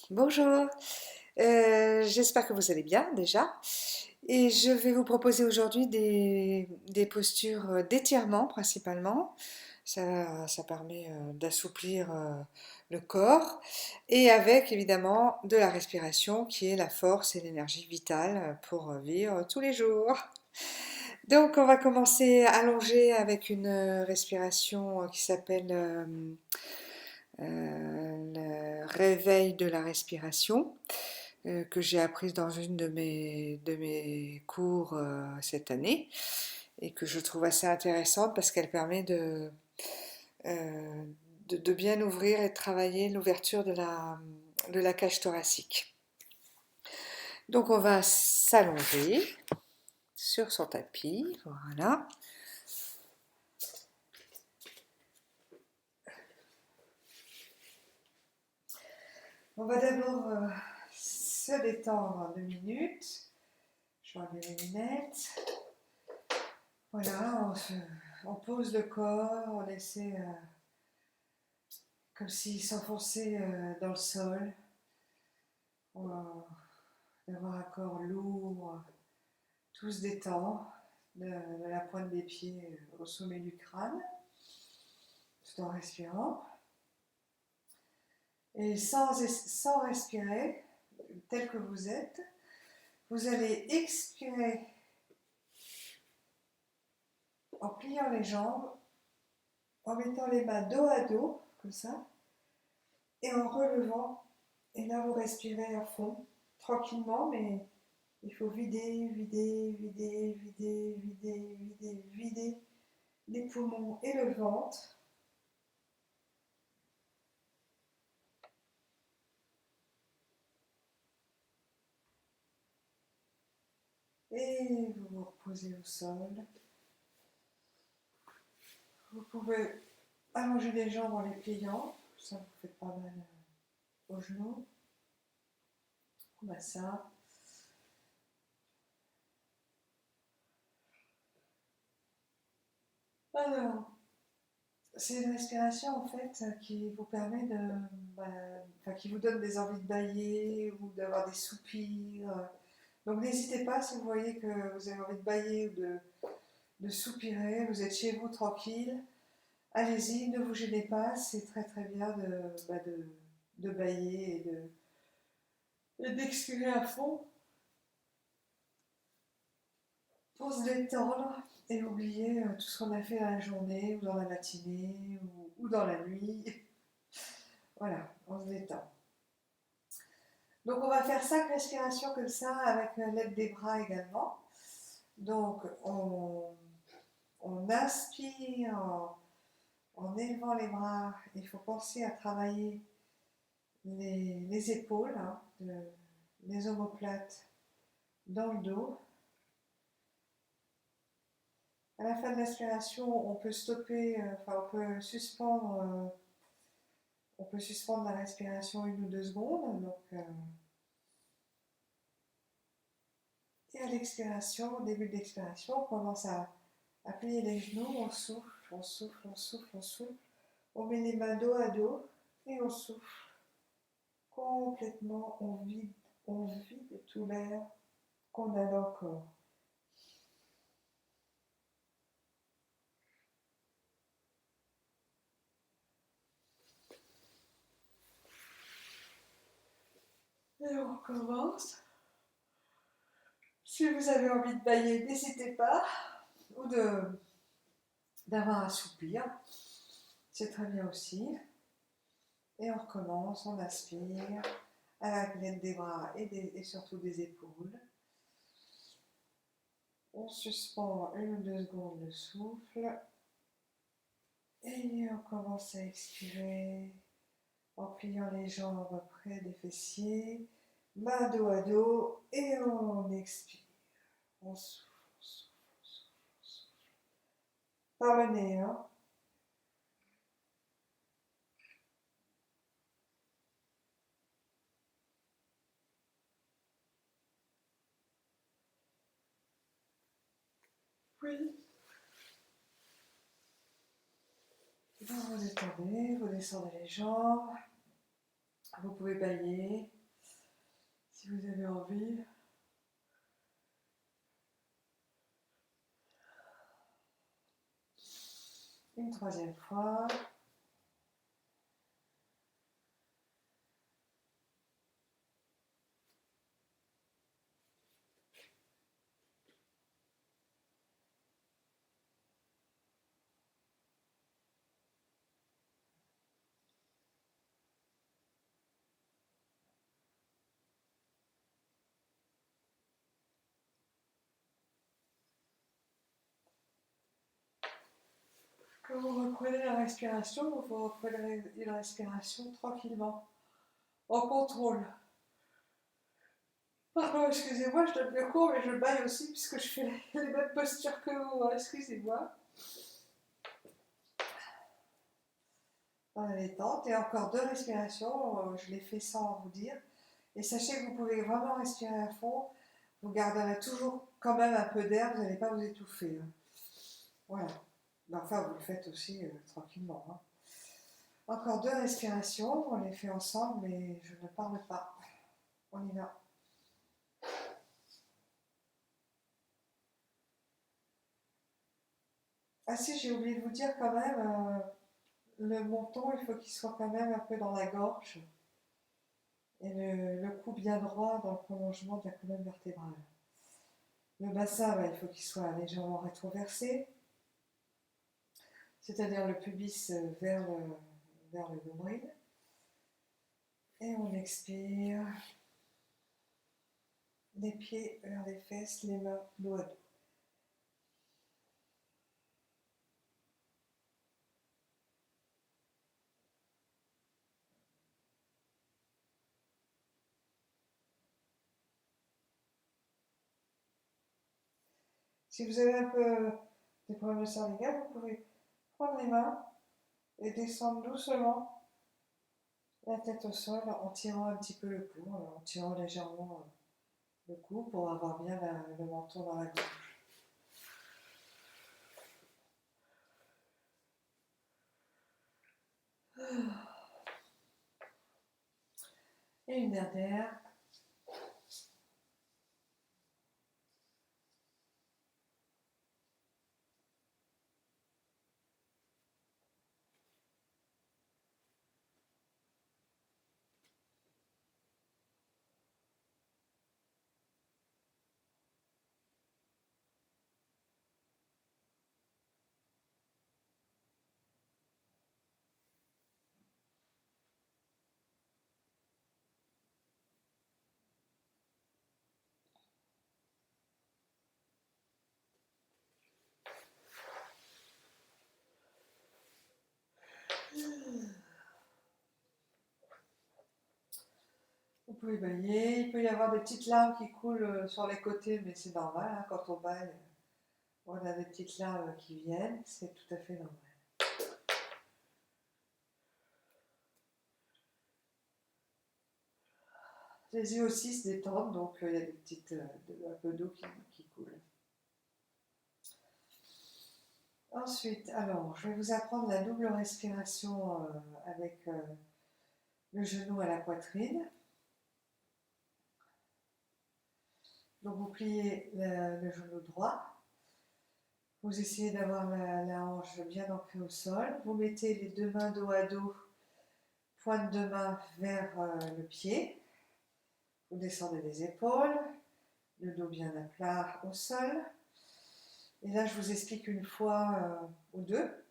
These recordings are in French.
Bonjour, j'espère que vous allez bien déjà. Et je vais vous proposer aujourd'hui des postures d'étirement principalement. Ça permet d'assouplir le corps et avec évidemment de la respiration qui est la force et l'énergie vitale pour vivre tous les jours. Donc on va commencer allongé avec une respiration qui s'appelle le réveil de la respiration que j'ai apprise dans une de mes cours cette année et que je trouve assez intéressante parce qu'elle permet euh, de bien ouvrir et de travailler l'ouverture de la cage thoracique. Donc on va s'allonger sur son tapis, voilà. On va d'abord se détendre en 2 minutes. Je vais enlever les lunettes. Voilà, on pose le corps, on essaie comme s'il s'enfonçait dans le sol, d'avoir un corps lourd, tout se détend, de la pointe des pieds au sommet du crâne, tout en respirant. Et sans respirer, tel que vous êtes, vous allez expirer en pliant les jambes, en mettant les mains dos à dos, comme ça, et en relevant. Et là, vous respirez à fond, tranquillement, mais il faut vider, vider, vider, vider, vider, vider, vider les poumons et le ventre. Et vous vous reposez au sol. Vous pouvez allonger les jambes en les pliant. Ça vous fait pas mal aux genoux. Comme ça. Alors, c'est une respiration en fait qui vous permet bah, enfin, qui vous donne des envies de bâiller ou d'avoir des soupirs. Donc n'hésitez pas si vous voyez que vous avez envie de bâiller ou de soupirer, vous êtes chez vous tranquille, allez-y, ne vous gênez pas, c'est très très bien de bâiller et d'expirer à fond pour se détendre et oublier tout ce qu'on a fait dans la journée ou dans la matinée ou dans la nuit. Voilà, on se détend. Donc on va faire 5 respirations comme ça avec l'aide des bras également. Donc on inspire en élevant les bras. Il faut penser à travailler les épaules, hein, les omoplates dans le dos. À la fin de l'aspiration, on peut stopper, enfin on peut suspendre la respiration 1 ou 2 secondes. Donc, et à l'expiration, au début de l'expiration, on commence à plier les genoux, on souffle, on souffle, on souffle, on souffle. On met les mains dos à dos et on souffle complètement, on vide tout l'air qu'on a dans le corps. Et on recommence. Si vous avez envie de bailler, n'hésitez pas, ou d'avoir un soupir, c'est très bien aussi. Et on recommence, on aspire avec l'aide des bras et surtout des épaules. On suspend 1 ou 2 secondes le souffle et on commence à expirer en pliant les jambes près des fessiers, main dos à dos et on expire. On souffle, on souffle, on souffle, on souffle. Par le nez, hein. Oui. Vous vous détendez, vous descendez les jambes. Vous pouvez bailler si vous avez envie. Une troisième fois. Quand vous reprenez la respiration, vous reprenez une respiration tranquillement, en contrôle. Pardon, excusez-moi, je donne le cours, mais je baille aussi puisque je fais les mêmes postures que vous. Hein, excusez-moi. Dans la détente, et encore deux respirations, je les fais sans vous dire. Et sachez que vous pouvez vraiment respirer à fond, vous garderez toujours quand même un peu d'air, vous n'allez pas vous étouffer. Hein. Voilà. Mais enfin, vous le faites aussi tranquillement. Hein. Encore deux respirations, on les fait ensemble, mais je ne parle pas. On y va. Ah si, j'ai oublié de vous dire quand même, le menton, il faut qu'il soit quand même un peu dans la gorge et le cou bien droit dans le prolongement de la colonne vertébrale. Le bassin, bah, il faut qu'il soit légèrement rétroversé, c'est-à-dire le pubis vers le nombril. Et on expire, les pieds vers les fesses, les mains dos à dos. Si vous avez un peu des problèmes de cervical, vous pouvez prendre les mains et descendre doucement la tête au sol en tirant un petit peu le cou, en tirant légèrement le cou pour avoir bien le menton dans la gorge. Et une dernière. Vous pouvez bailler. Il peut y avoir des petites larmes qui coulent sur les côtés, mais c'est normal. Hein, quand on baille, on a des petites larmes qui viennent. C'est tout à fait normal. Les yeux aussi se détendent, donc il y a des petites, un peu d'eau qui coule. Ensuite, alors, je vais vous apprendre la double respiration avec le genou à la poitrine. Donc, vous pliez le genou droit. Vous essayez d'avoir la hanche bien ancrée au sol. Vous mettez les deux mains dos à dos, pointe de main vers le pied. Vous descendez les épaules, le dos bien à plat au sol. Et là, je vous explique une fois ou deux.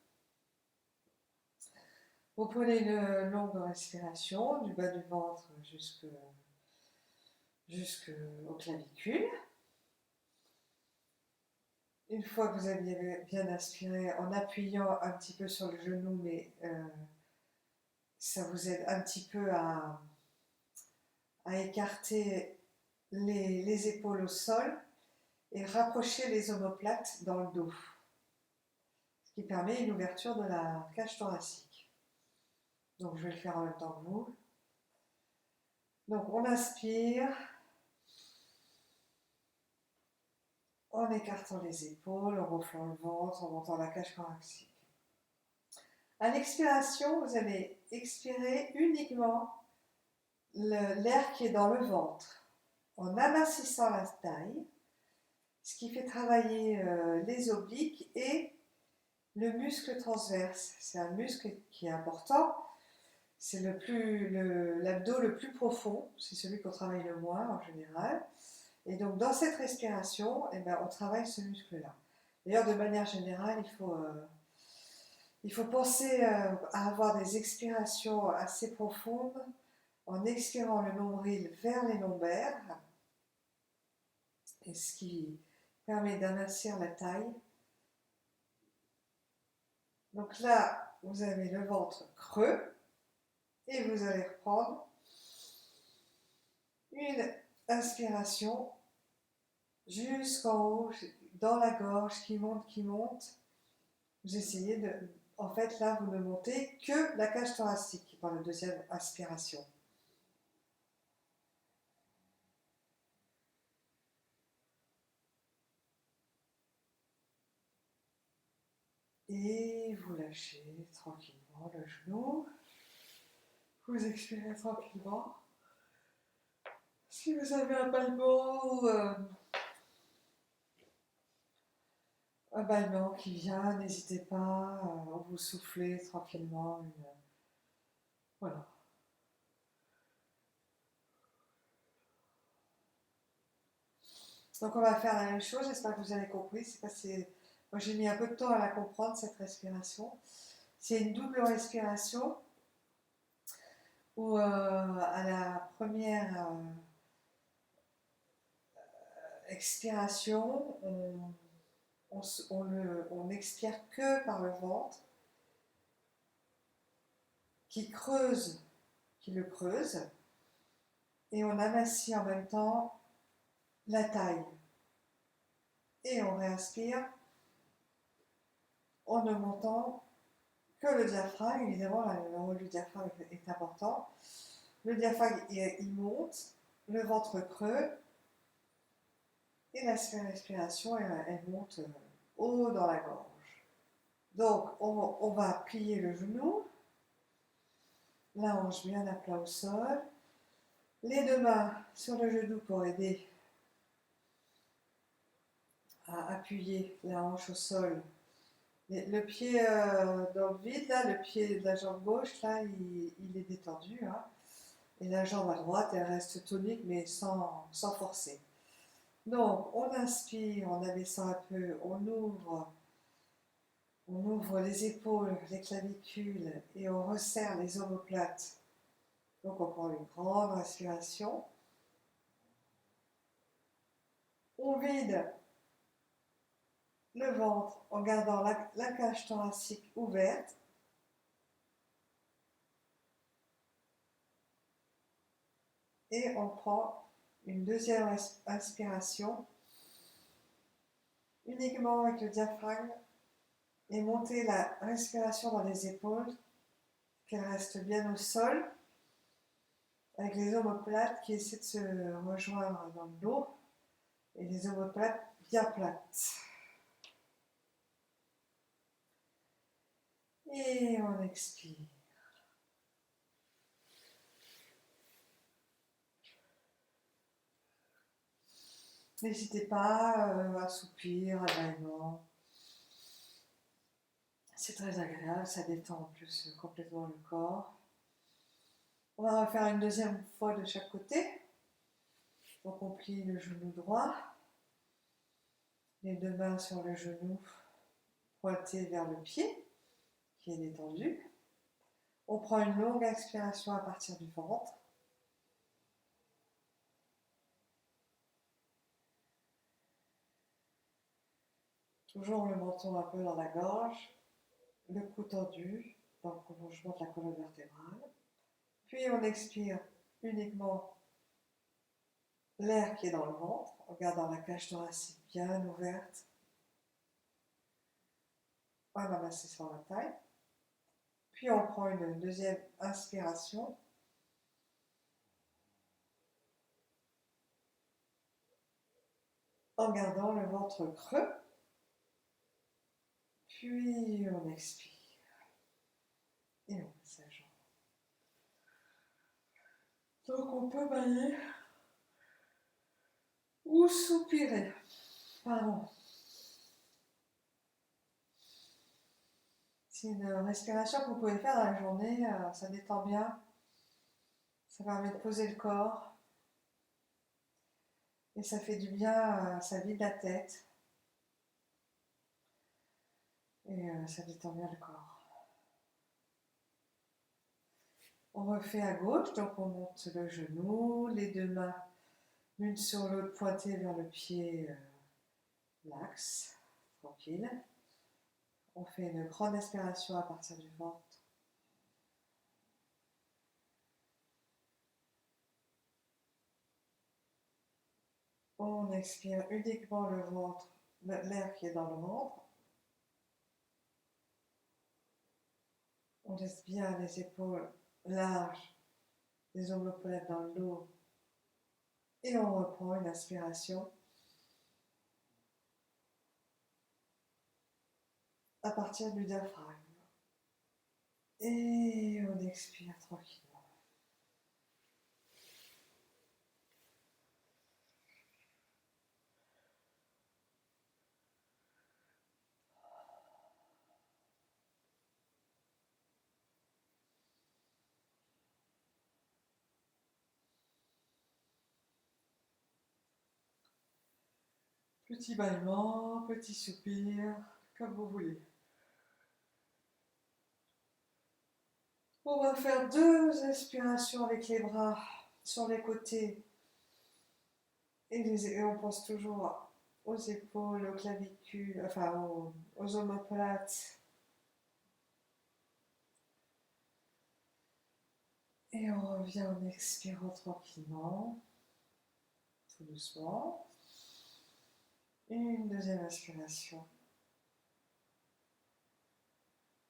Vous prenez une longue respiration du bas du ventre jusqu'aux clavicules. Une fois que vous avez bien inspiré, en appuyant un petit peu sur le genou, mais ça vous aide un petit peu à écarter les épaules au sol et rapprocher les omoplates dans le dos, ce qui permet une ouverture de la cage thoracique. Donc je vais le faire en même temps que vous. Donc on inspire en écartant les épaules, en gonflant le ventre, en montant la cage thoracique. À l'expiration, vous allez expirer uniquement l'air qui est dans le ventre en amincissant la taille, ce qui fait travailler les obliques et le muscle transverse. C'est un muscle qui est important. C'est l'abdos le plus profond, c'est celui qu'on travaille le moins en général. Et donc dans cette respiration, eh ben, on travaille ce muscle-là. D'ailleurs, de manière générale, il faut penser à avoir des expirations assez profondes en expirant le nombril vers les lombaires, et ce qui permet d'amincir la taille. Donc là, vous avez le ventre creux et vous allez reprendre une inspiration jusqu'en haut, dans la gorge, qui monte, qui monte. Vous essayez de... En fait, là, vous ne montez que la cage thoracique dans la deuxième inspiration. Et vous lâchez tranquillement le genou. Vous expirez tranquillement. Si vous avez un bâillement ou un bâillement qui vient, n'hésitez pas à vous souffler tranquillement. Voilà. Donc on va faire la même chose, j'espère que vous avez compris. Moi j'ai mis un peu de temps à la comprendre, cette respiration. C'est une double respiration où à la première expiration, on expire que par le ventre qui le creuse, et on amincit en même temps la taille. Et on réinspire en ne montant que le diaphragme. Évidemment, le rôle du diaphragme est important. Le diaphragme, il monte, le ventre creux, et la respiration, elle monte haut dans la gorge. Donc, on va plier le genou, la hanche bien à plat au sol, les deux mains sur le genou pour aider à appuyer la hanche au sol. Le pied dans le vide, là, le pied de la jambe gauche, là, il est détendu. Hein. Et la jambe à droite, elle reste tonique, mais sans forcer. Donc, on inspire en abaissant un peu, on ouvre les épaules, les clavicules, et on resserre les omoplates. Donc, on prend une grande inspiration. On vide le ventre en gardant la cage thoracique ouverte. Et on prend une deuxième inspiration uniquement avec le diaphragme et monter la respiration dans les épaules, qu'elle reste bien au sol, avec les omoplates qui essaient de se rejoindre dans le dos et les omoplates bien plates. Et on expire. N'hésitez pas à soupir, à bâillement. C'est très agréable, ça détend en plus complètement le corps. On va refaire une deuxième fois de chaque côté. Donc on plie le genou droit, les deux mains sur le genou pointés vers le pied qui est détendu. On prend une longue expiration à partir du ventre. Toujours le menton un peu dans la gorge, le cou tendu dans le prolongement de la colonne vertébrale. Puis on expire uniquement l'air qui est dans le ventre, en gardant la cage thoracique bien ouverte, en amincissant la taille. Puis on prend une deuxième inspiration. En gardant le ventre creux. Puis on expire. Et on massage. Donc on peut bailler ou soupirer. Pardon. C'est une respiration que vous pouvez faire dans la journée, ça détend bien, ça permet de poser le corps et ça fait du bien, ça vide la tête et ça détend bien le corps. On refait à gauche, donc on monte le genou, les deux mains l'une sur l'autre pointées vers le pied, l'axe, tranquille. On fait une grande inspiration à partir du ventre. On expire uniquement le ventre, l'air qui est dans le ventre. On laisse bien les épaules larges, les omoplates dans le dos. Et on reprend une inspiration à partir du diaphragme. Et on expire tranquillement. Petit bâillement, petit soupir, comme vous voulez. On va faire deux inspirations avec les bras sur les côtés et on pense toujours aux épaules, aux clavicules, enfin aux omoplates. Et on revient en expirant tranquillement, tout doucement. Et une deuxième inspiration.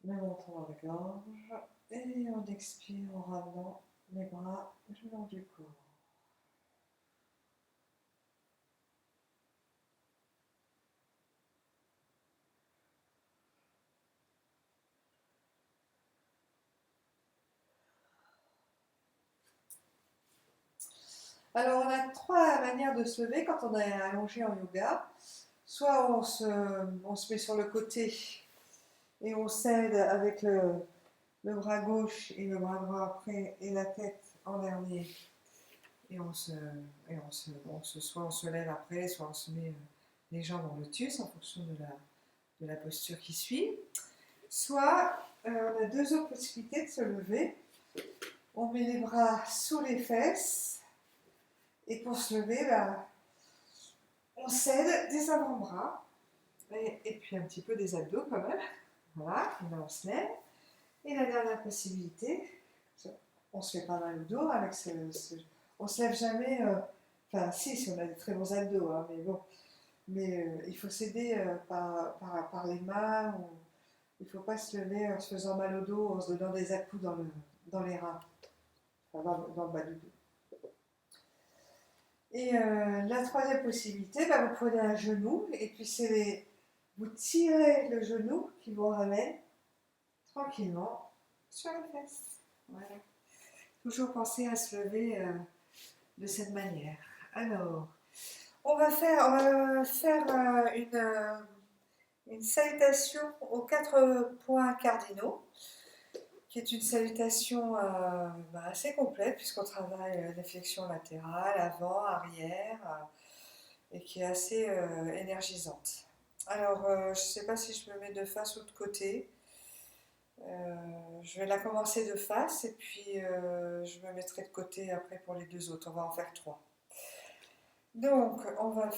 Le menton dans la gorge. Et on expire en ramenant les bras le long du corps. Alors, on a trois manières de se lever quand on est allongé en yoga. Soit on se met sur le côté et on s'aide avec le bras gauche et le bras droit après et la tête en dernier. Et soit on se lève après, soit on se met les jambes en lotus en fonction de la posture qui suit. Soit on a deux autres possibilités de se lever. On met les bras sous les fesses et pour se lever, on s'aide des avant-bras et puis un petit peu des abdos quand même. Voilà, et là on se lève. Et la dernière possibilité, on se fait pas mal au dos avec on se lève jamais, enfin si on a des très bons abdos, hein, mais bon, mais il faut s'aider par les mains, ou il faut pas se lever en se faisant mal au dos, en se donnant des à-coups dans les reins, enfin, dans le bas du dos. Et la troisième possibilité, vous prenez un genou et puis vous tirez le genou qui vous ramène tranquillement sur les fesses. Voilà. Toujours penser à se lever de cette manière. Alors, on va faire une salutation aux 4 points cardinaux, qui est une salutation assez complète, puisqu'on travaille les flexions latérales, avant, arrière, et qui est assez énergisante. Alors, je ne sais pas si je me mets de face ou de côté. Je vais la commencer de face et puis je me mettrai de côté après pour les deux autres. On va en faire 3. Donc, on va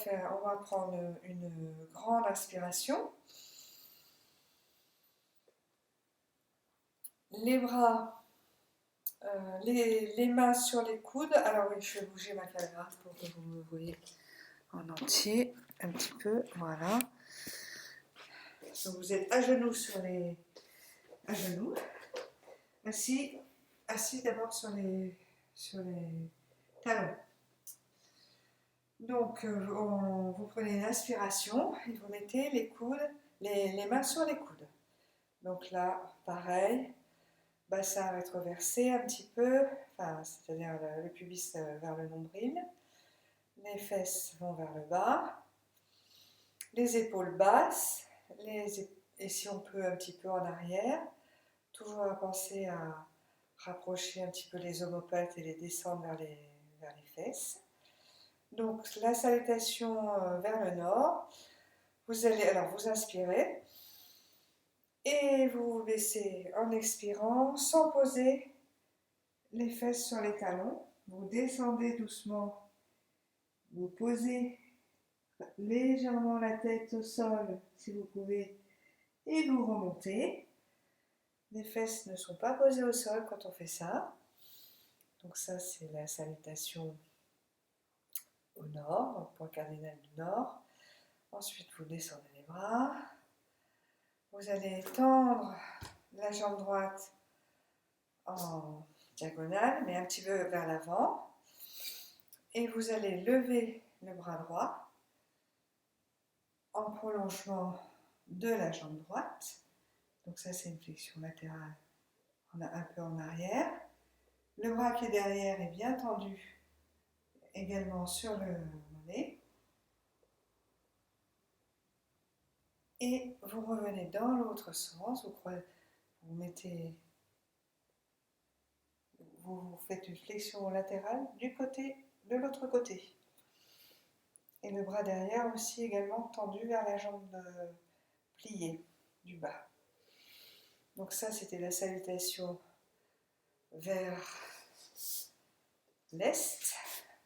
prendre une grande inspiration. Les bras, les mains sur les coudes. Alors oui, je vais bouger ma caméra pour que vous me voyez en entier un petit peu. Voilà. Donc vous êtes à genoux à genoux, assis d'abord sur les talons. Donc, vous prenez une inspiration et vous mettez les mains sur les coudes. Donc là, pareil, bassin rétroversé un petit peu, enfin, c'est-à-dire le pubis vers le nombril. Les fesses vont vers le bas, les épaules basses, et si on peut un petit peu en arrière, toujours à penser à rapprocher un petit peu les omoplates et les descendre vers les fesses. Donc la salutation vers le nord, vous allez alors vous inspirer et vous vous baissez en expirant sans poser les fesses sur les talons. Vous descendez doucement, vous posez légèrement la tête au sol si vous pouvez et vous remontez. Les fesses ne sont pas posées au sol quand on fait ça. Donc ça c'est la salutation au nord, au point cardinal du nord. Ensuite vous descendez les bras. Vous allez tendre la jambe droite en diagonale, mais un petit peu vers l'avant. Et vous allez lever le bras droit en prolongement de la jambe droite. Donc ça, c'est une flexion latérale un peu en arrière. Le bras qui est derrière est bien tendu également sur le mollet. Et vous revenez dans l'autre sens. Vous faites une flexion latérale de l'autre côté. Et le bras derrière aussi également tendu vers la jambe pliée du bas. Donc ça, c'était la salutation vers l'est.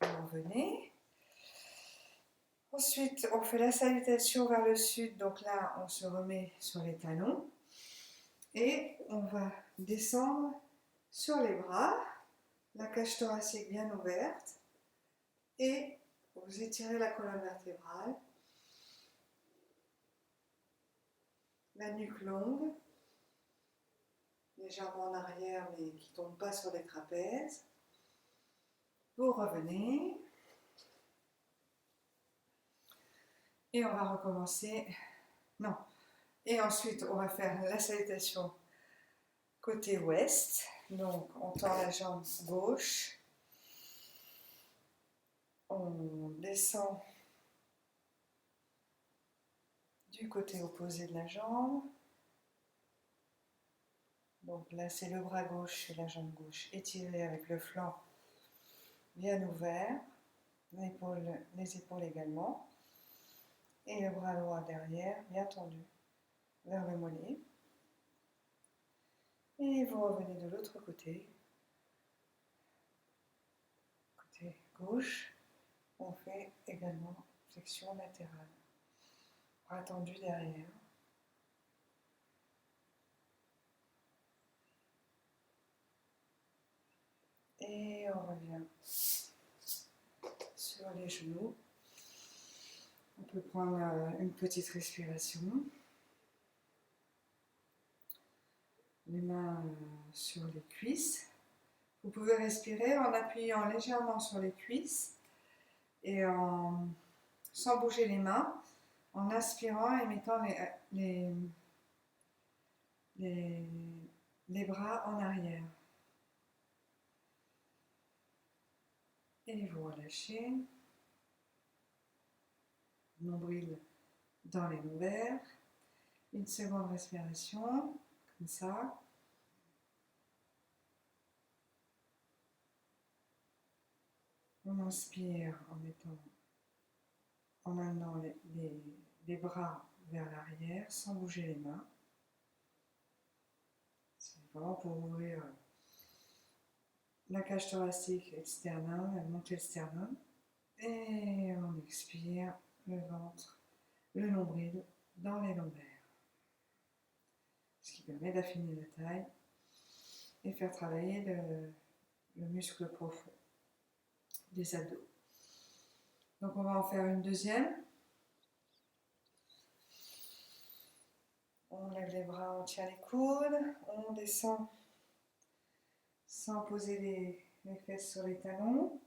Vous revenez. Ensuite, on fait la salutation vers le sud. Donc là, on se remet sur les talons. Et on va descendre sur les bras, la cage thoracique bien ouverte. Et vous étirez la colonne vertébrale, la nuque longue, légèrement en arrière mais qui ne tombe pas sur les trapèzes. Vous revenez. Et on va recommencer. Non. Et ensuite, on va faire la salutation côté ouest. Donc, on tend la jambe gauche. On descend du côté opposé de la jambe. Donc là, c'est le bras gauche et la jambe gauche étirée avec le flanc bien ouvert. Les épaules également. Et le bras droit derrière, bien tendu vers le mollet. Et vous revenez de l'autre côté. Côté gauche, on fait également flexion latérale. Bras tendu derrière. Et on revient sur les genoux. On peut prendre une petite respiration. Les mains sur les cuisses. Vous pouvez respirer en appuyant légèrement sur les cuisses et sans bouger les mains, en inspirant et mettant les bras en arrière. Et vous relâchez. Nombril dans les lombaires. Une seconde respiration, comme ça. On inspire en amenant les bras vers l'arrière sans bouger les mains. C'est vraiment pour ouvrir la cage thoracique externe, monter le sternum. Et on expire le ventre, le nombril dans les lombaires. Ce qui permet d'affiner la taille et faire travailler le muscle profond des abdos. Donc on va en faire une deuxième. On lève les bras, on tient les coudes, on descend sans poser les fesses sur les talons.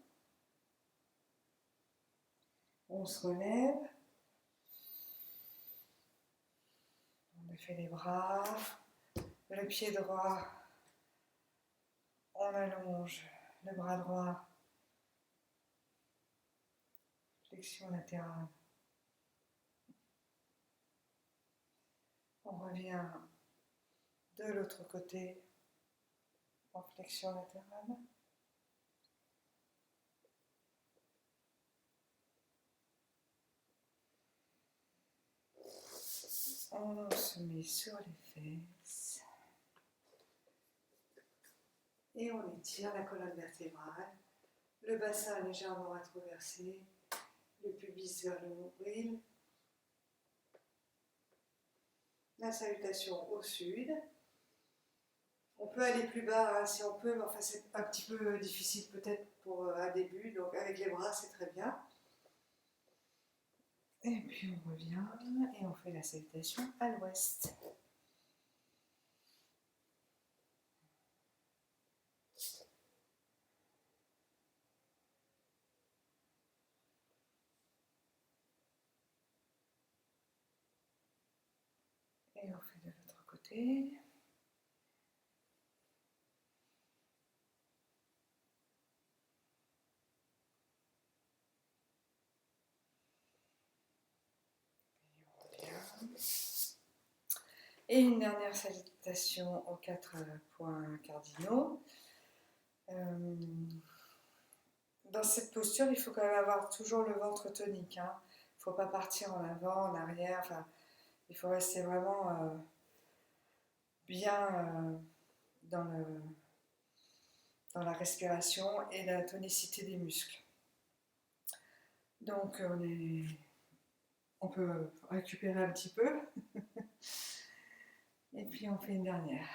On se relève. On défait les bras. Le pied droit On allonge le bras droit, flexion latérale. On revient de l'autre côté en flexion latérale. On se met sur les fesses et on étire la colonne vertébrale, le bassin légèrement rétroversé, le pubis vers le nombril, la salutation au sud. On peut aller plus bas hein, si on peut, mais enfin c'est un petit peu difficile peut-être pour un début, donc avec les bras c'est très bien. Et puis on revient et on fait la salutation à l'ouest. Et on fait de l'autre côté. Et une dernière salutation aux 4 points cardinaux. Dans cette posture, il faut quand même avoir toujours le ventre tonique. Hein. Il ne faut pas partir en avant, en arrière. Enfin, il faut rester vraiment bien dans, dans la respiration et la tonicité des muscles. Donc, on peut récupérer un petit peu. Et puis, on fait une dernière.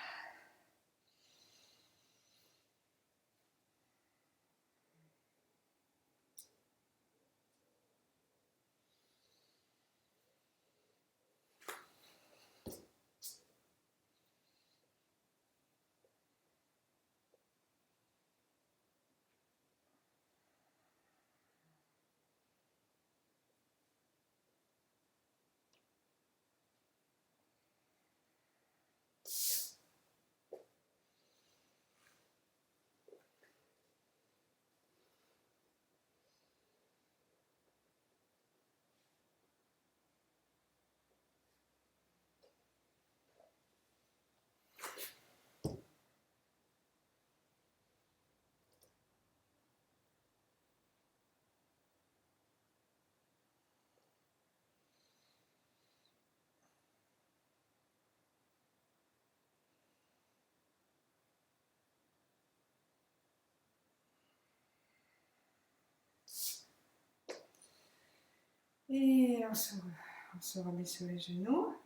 Et on se remet sur les genoux.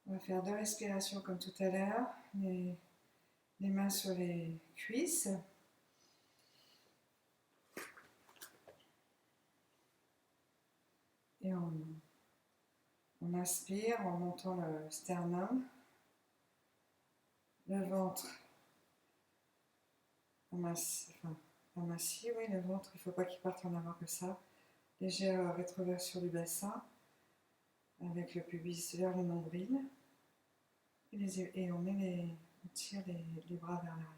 On va faire 2 respirations comme tout à l'heure. Les mains sur les cuisses. Et on inspire en montant le sternum. Le ventre aminci, oui, le ventre, il ne faut pas qu'il parte en avant que ça. Légère rétroversion du bassin, avec le pubis vers le nombril. Et on tire les bras vers l'arrière.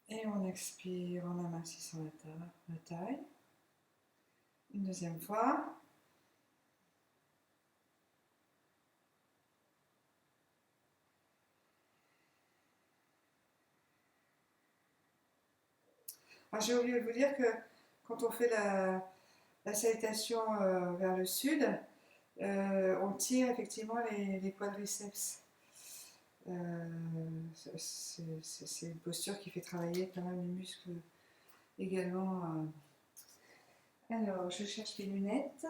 Et on expire en amincissant la taille. Une deuxième fois. Alors, j'ai oublié de vous dire que quand on fait la salutation vers le sud, on tire effectivement les quadriceps. C'est une posture qui fait travailler quand même les muscles également. Alors, je cherche mes lunettes.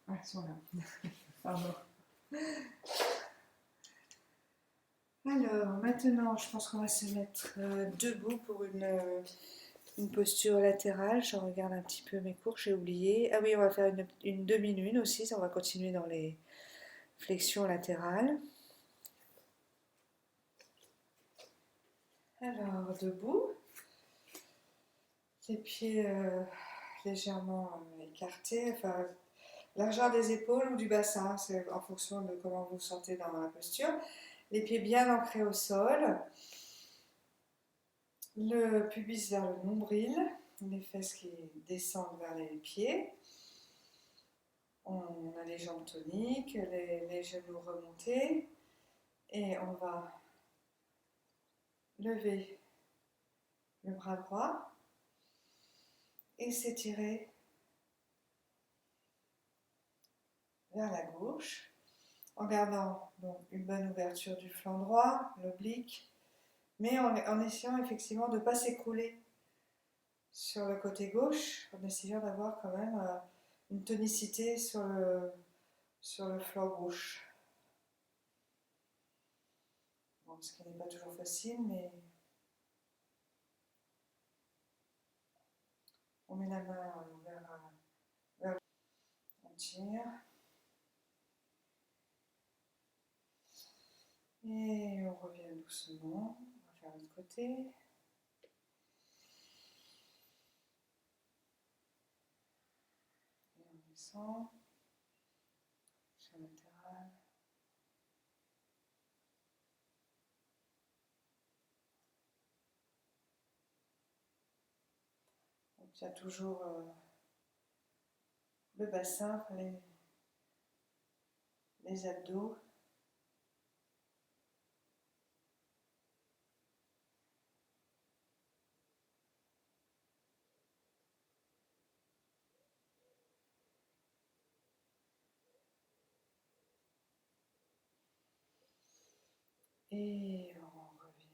Ah, elles sont là. Pardon. Alors, maintenant, je pense qu'on va se mettre debout pour une posture latérale. Je regarde un petit peu mes cours, j'ai oublié. Ah oui, on va faire une demi-lune aussi. On va continuer dans les flexions latérales. Alors, debout. Les pieds légèrement écartés. Enfin, largeur des épaules ou du bassin, c'est en fonction de comment vous vous sentez dans la posture. les pieds bien ancrés au sol, le pubis vers le nombril, les fesses qui descendent vers les pieds. On a les jambes toniques, les genoux remontés et on va lever le bras droit et s'étirer vers la gauche en gardant donc une bonne ouverture du flanc droit, l'oblique, mais en essayant effectivement de ne pas s'écrouler sur le côté gauche, en essayant d'avoir quand même une tonicité sur le flanc gauche. Bon, ce qui n'est pas toujours facile, mais on met la main vers on tire. Et on revient doucement. On va faire l'autre côté. Et on descend. Sur le latéral. On tient toujours le bassin, les abdos. Et on revient.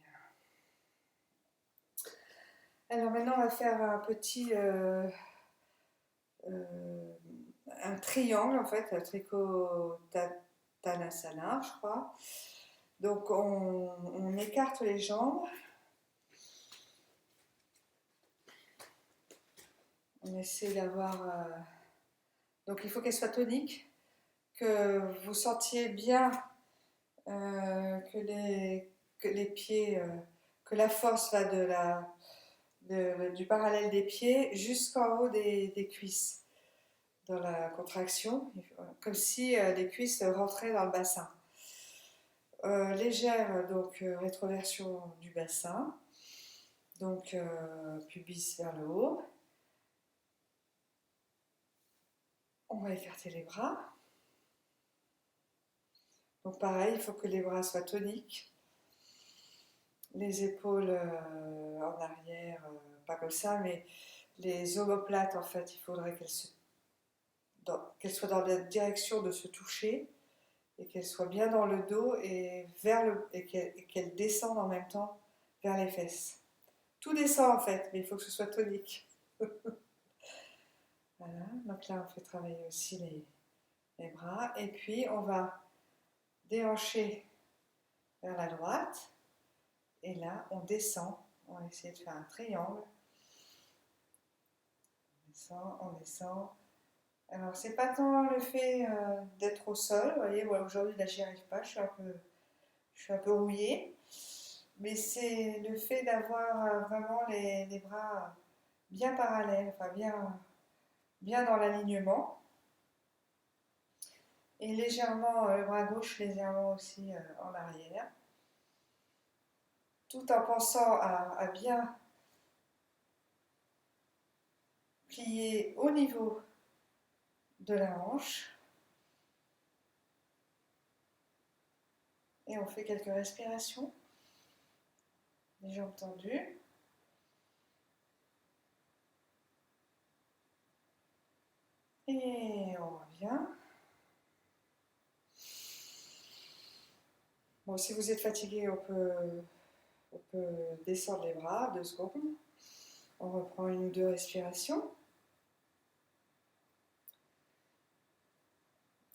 Alors maintenant, on va faire un petit un triangle en fait, un tricotanasana, je crois. Donc on écarte les jambes. On essaie d'avoir. Donc il faut qu'elle soit tonique, que vous sentiez bien que les pieds, que la force va du parallèle des pieds jusqu'en haut des cuisses dans la contraction, comme si les cuisses rentraient dans le bassin. Légère donc rétroversion du bassin, donc pubis vers le haut. On va écarter les bras. Donc pareil, il faut que les bras soient toniques, les épaules en arrière, pas comme ça, mais les omoplates en fait, il faudrait qu'elles soient dans la direction de se toucher et qu'elles soient bien dans le dos et qu'elles descendent en même temps vers les fesses. Tout descend en fait, mais il faut que ce soit tonique. Voilà, donc là on fait travailler aussi les bras et puis on va déhancher vers la droite et là on descend. On va essayer de faire un triangle. On descend, on descend. Alors c'est pas tant le fait d'être au sol, vous voyez, moi aujourd'hui là j'y arrive pas, je suis un peu rouillée, mais c'est le fait d'avoir vraiment les bras bien parallèles, enfin bien dans l'alignement, et légèrement le bras gauche légèrement aussi en arrière, tout en pensant à bien plier au niveau de la hanche. Et on fait quelques respirations, les jambes tendues. Et on revient. Bon, si vous êtes fatigué, on peut descendre les bras, 2 secondes. On reprend une ou deux respirations.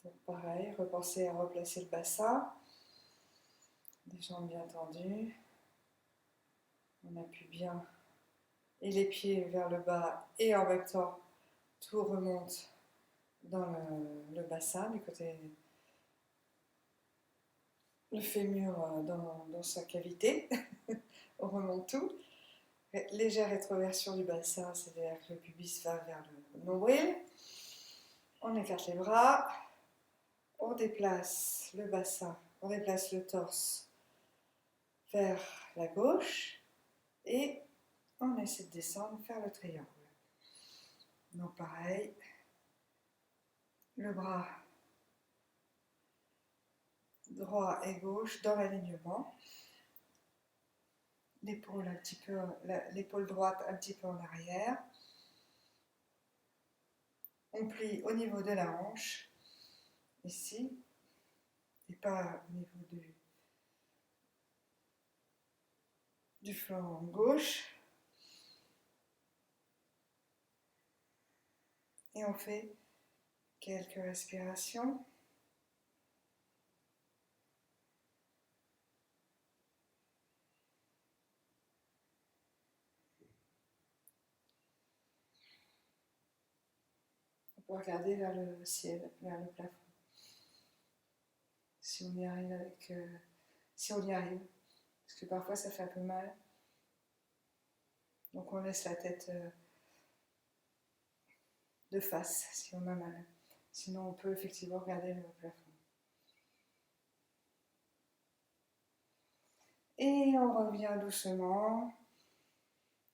Donc pareil, repensez à replacer le bassin. Les jambes bien tendues. On appuie bien. Et les pieds vers le bas. Et en même temps, tout remonte dans le bassin, du côté. Le fémur dans sa cavité. On remonte tout. Légère rétroversion du bassin, c'est-à-dire que le pubis va vers le nombril. On écarte les bras. On déplace le bassin, on déplace le torse vers la gauche et on essaie de descendre, faire le triangle. Donc pareil, le bras droit et gauche dans l'alignement, l'épaule un petit peu, l'épaule droite un petit peu en arrière. On plie au niveau de la hanche, ici, et pas au niveau du flanc gauche. Et on fait quelques respirations. On peut regarder vers le ciel, vers le plafond. Si on y arrive si on y arrive. Parce que parfois ça fait un peu mal. Donc on laisse la tête de face si on a mal. Sinon on peut effectivement regarder le plafond. Et on revient doucement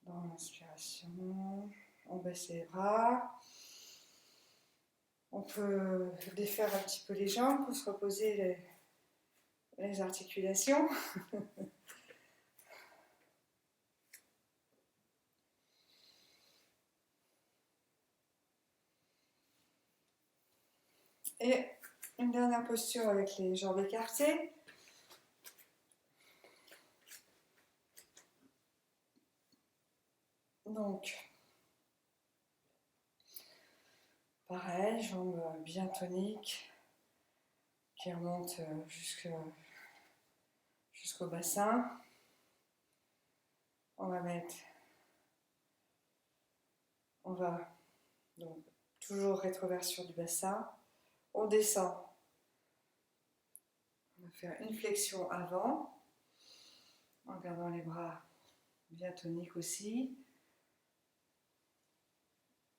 dans l'inspiration. On baisse les bras. On peut défaire un petit peu les jambes pour se reposer les articulations. Et une dernière posture avec les jambes écartées. Donc, pareil, jambes bien toniques qui remontent jusqu'au bassin. On va donc toujours rétroversion du bassin. On descend. On va faire une flexion avant, en gardant les bras bien toniques aussi.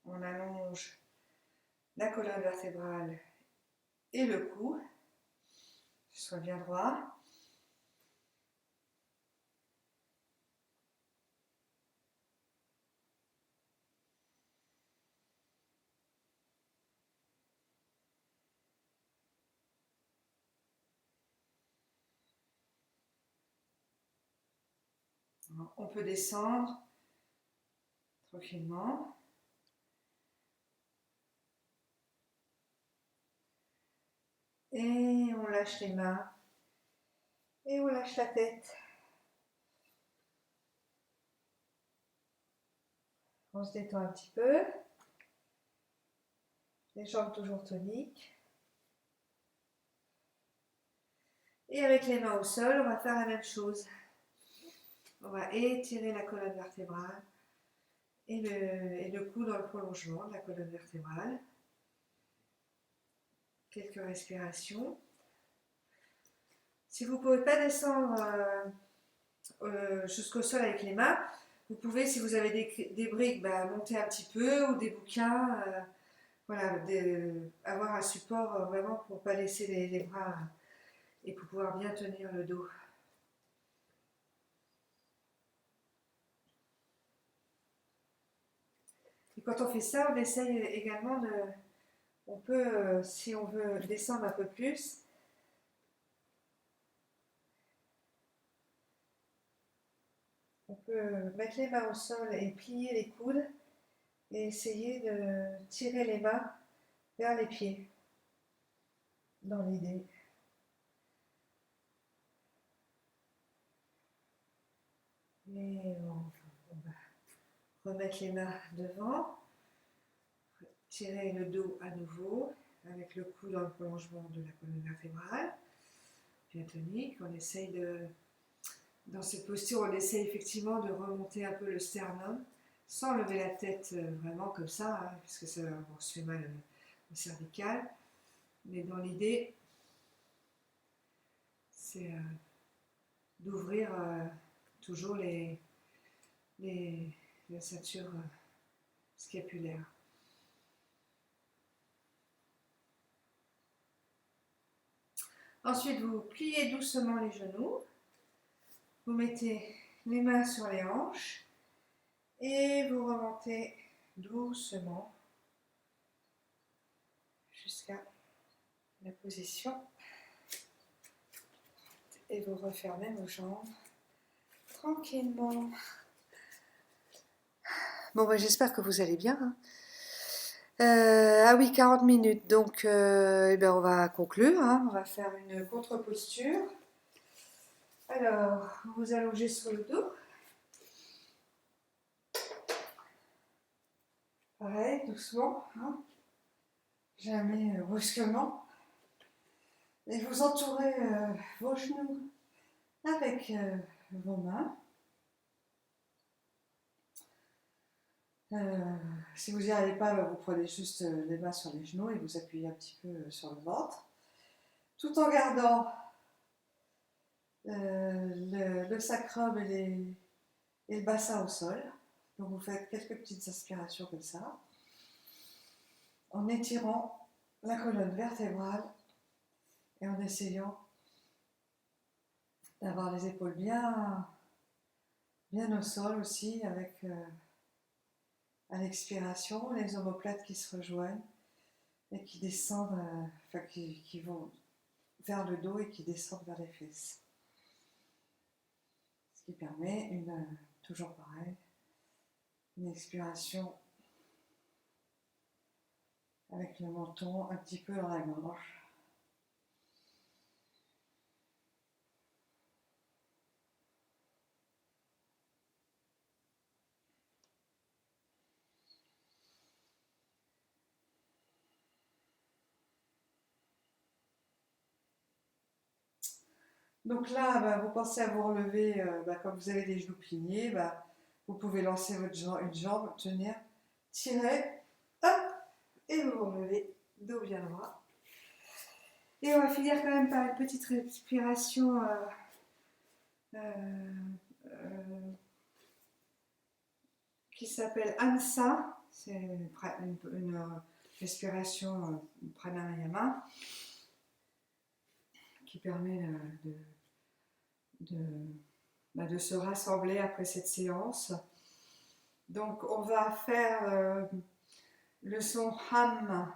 On allonge la colonne vertébrale et le cou, que ce soit bien droit. On peut descendre tranquillement. Et on lâche les mains. Et on lâche la tête. On se détend un petit peu. Les jambes toujours toniques. Et avec les mains au sol, on va faire la même chose. On va étirer la colonne vertébrale et le cou dans le prolongement de la colonne vertébrale. Quelques respirations. Si vous ne pouvez pas descendre jusqu'au sol avec les mains, vous pouvez, si vous avez des briques, monter un petit peu, ou des bouquins, voilà, avoir un support vraiment pour ne pas laisser les bras et pour pouvoir bien tenir le dos. Et quand on fait ça, on essaye également on peut, si on veut descendre un peu plus, on peut mettre les mains au sol et plier les coudes et essayer de tirer les mains vers les pieds, dans l'idée. Et on va remettre les mains devant, tirer le dos à nouveau, avec le cou dans le prolongement de la colonne vertébrale, bien tonique. Dans cette posture, on essaie effectivement de remonter un peu le sternum, sans lever la tête vraiment comme ça, hein, parce que ça on se fait mal au cervical. Mais dans l'idée, c'est d'ouvrir toujours la ceinture scapulaire. Ensuite, vous pliez doucement les genoux. Vous mettez les mains sur les hanches et vous remontez doucement jusqu'à la position et vous refermez vos jambes tranquillement. Bon, bah, j'espère que vous allez bien, hein. Ah oui, 40 minutes, donc eh ben, on va conclure, hein. On va faire une contre-posture. Alors, vous vous allongez sur le dos. Pareil, doucement, hein. Jamais brusquement. Et vous entourez vos genoux avec vos mains. Euh, Si vous n'y arrivez pas, vous prenez juste les mains sur les genoux et vous appuyez un petit peu sur le ventre, tout en gardant le sacrum et le bassin au sol. Donc vous faites quelques petites aspirations comme ça, en étirant la colonne vertébrale et en essayant d'avoir les épaules bien au sol aussi, avec à l'expiration les omoplates qui se rejoignent et qui descendent, enfin qui vont vers le dos et qui descendent vers les fesses. Ce qui permet toujours pareil, une expiration avec le menton un petit peu dans la gorge. Donc là, bah, vous pensez à vous relever, comme vous avez les genoux pliés, bah, vous pouvez lancer une jambe, tenir, tirer, hop, et vous vous relevez, dos bien droit. Et on va finir quand même par une petite respiration euh, euh, qui s'appelle Ansa. C'est une respiration pranayama qui permet de, de se rassembler après cette séance. Donc on va faire le son ham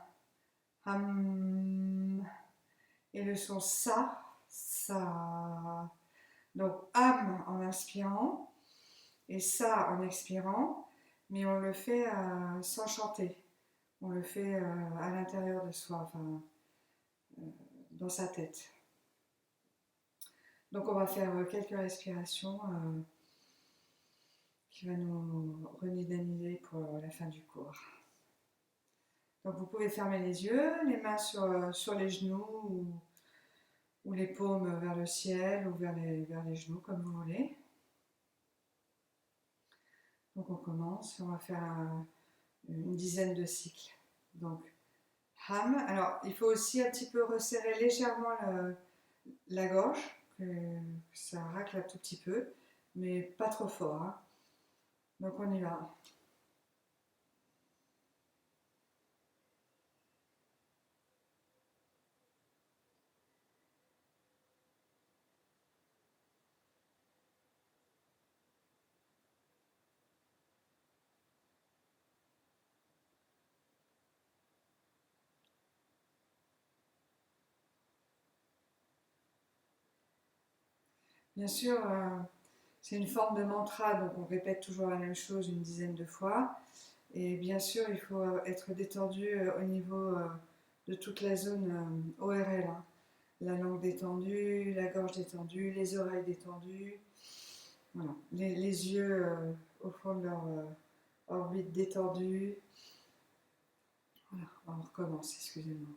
et le son sa. Donc ham en inspirant et ça en expirant, mais on le fait sans chanter. On le fait à l'intérieur de soi, enfin dans sa tête. Donc on va faire quelques respirations qui va nous redynamiser pour la fin du cours. Donc vous pouvez fermer les yeux, les mains sur les genoux ou les paumes vers le ciel ou vers les genoux comme vous voulez. Donc on commence, on va faire une dizaine de cycles. Donc ham, alors il faut aussi un petit peu resserrer légèrement la gorge, que ça racle un tout petit peu, mais pas trop fort, hein. Donc on y va. Bien sûr, c'est une forme de mantra, donc on répète toujours la même chose une dizaine de fois. Et bien sûr, il faut être détendu au niveau de toute la zone ORL, hein. La langue détendue, la gorge détendue, les oreilles détendues. Voilà. Les yeux au fond de leur orbite détendue. Voilà, on recommence, excusez-moi.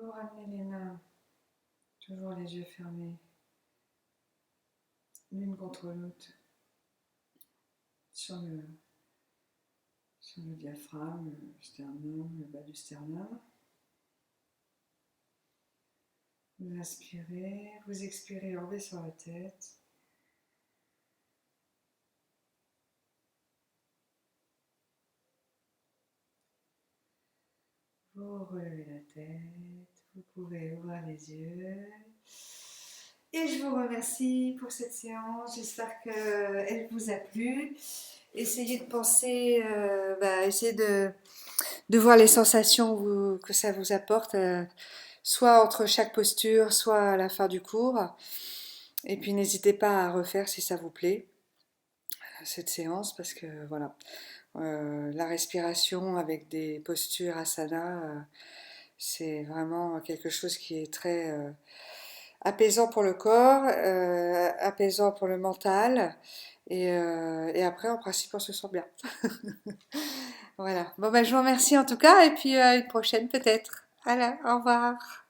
Vous ramenez les mains, toujours les yeux fermés, l'une contre l'autre, sur le diaphragme, le sternum, le bas du sternum. Vous inspirez, vous expirez en baissant la tête. Vous relevez la tête, vous pouvez ouvrir les yeux. Et je vous remercie pour cette séance. J'espère qu'elle vous a plu. Essayez de penser, essayez de voir les sensations que ça vous apporte, soit entre chaque posture, soit à la fin du cours. Et puis n'hésitez pas à refaire si ça vous plaît, cette séance, parce que voilà, la respiration avec des postures asana, c'est vraiment quelque chose qui est très apaisant pour le corps, apaisant pour le mental. Et après, en principe, on se sent bien. Voilà. Bon, ben, je vous remercie en tout cas, et puis une prochaine peut-être. Voilà, au revoir.